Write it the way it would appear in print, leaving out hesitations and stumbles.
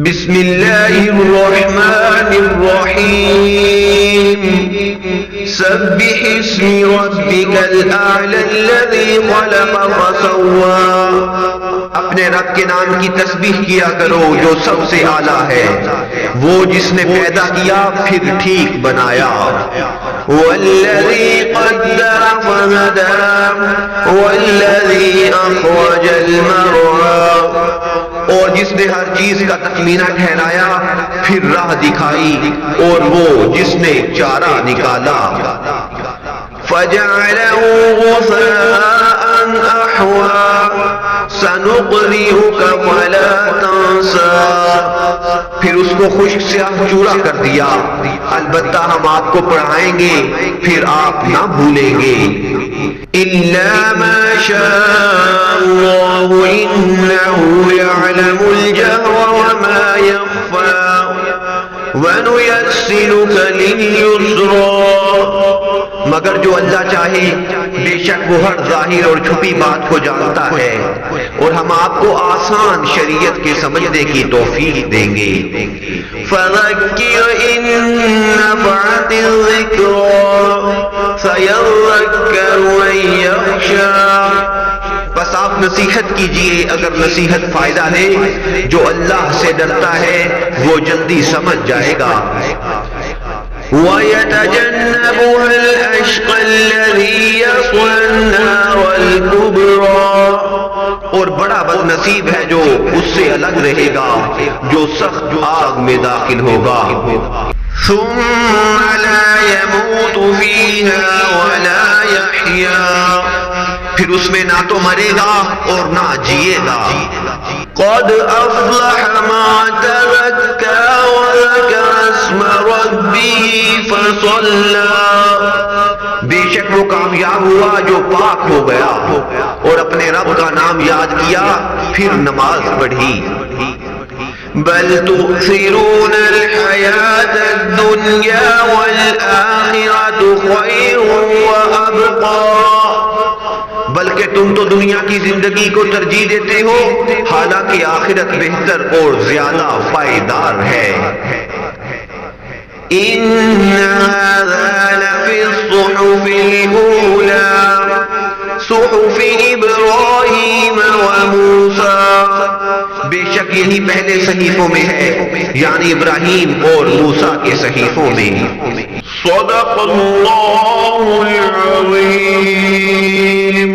بسم اللہ الرحمن الرحیم سبح اسم ربک الاعلی الذی خلق فسوى، اپنے رب کے نام کی تسبیح کیا کرو جو سب سے اعلیٰ ہے، وہ جس نے پیدا کیا پھر ٹھیک بنایا۔ والذی قدر فہدی والذی اخرج المرعی، اور جس نے ہر چیز کا تخمینہ ٹھہرایا پھر راہ دکھائی، اور وہ جس نے چارہ نکالا۔ فجعلہ غثاء احوا سنقرئک فلا تنسى، پھر اس کو خشک سیاہ چورا کر دیا، البتہ ہم آپ کو پڑھائیں گے پھر آپ نہ بھولیں گے۔ الا ما شاء اللہ انہ یعلم الجہر وما یخفى وَنُيَسِّرُكَ لِلْيُسْرَىٰ، مگر جو اللہ چاہے، بے شک وہ ہر ظاہر اور چھپی بات کو جانتا ہے، اور ہم آپ کو آسان شریعت کے سمجھنے کی توفیق دیں گے۔ فَذَكِّرْ إِن نَّفَعَتِ الذِّكْرَىٰ سَيَذَّكَّرُ مَن يَخْشَىٰ، بس آپ نصیحت کیجئے اگر نصیحت فائدہ ہے، جو اللہ سے ڈرتا ہے وہ جلدی سمجھ جائے گا۔ وَيَتَجَنَّبُهَا الْأَشْقَى الَّذِي يَصْلَى النَّارَ الْكُبْرَىٰ، اور بڑا بد نصیب ہے جو اس سے الگ رہے گا، جو سخت آگ میں داخل ہوگا۔ ثُمَّ لَا يَمُوتُ فِيهَا وَلَا يَحْيَىٰ، پھر اس میں نہ تو مرے گا اور نہ جیے گا۔ قد افلح من تزکا وذکر اسم ربہ فصلی، بے شک وہ کامیاب ہوا جو پاک ہو گیا اور اپنے رب کا نام یاد کیا پھر نماز پڑھی۔ بل تؤثرون الحیاة الدنیا والآخرة خیر وابقى، بلکہ تم تو دنیا کی زندگی کو ترجیح دیتے ہو، حالانکہ آخرت بہتر اور زیادہ پائیدار ہے۔ ان هذا لفی الصحف الاولى صحف ابراہیم وموسیٰ، بے شک یہی پہلے صحیفوں میں ہے، یعنی ابراہیم اور موسیٰ کے صحیفوں میں۔ صدق اللہ العظیم۔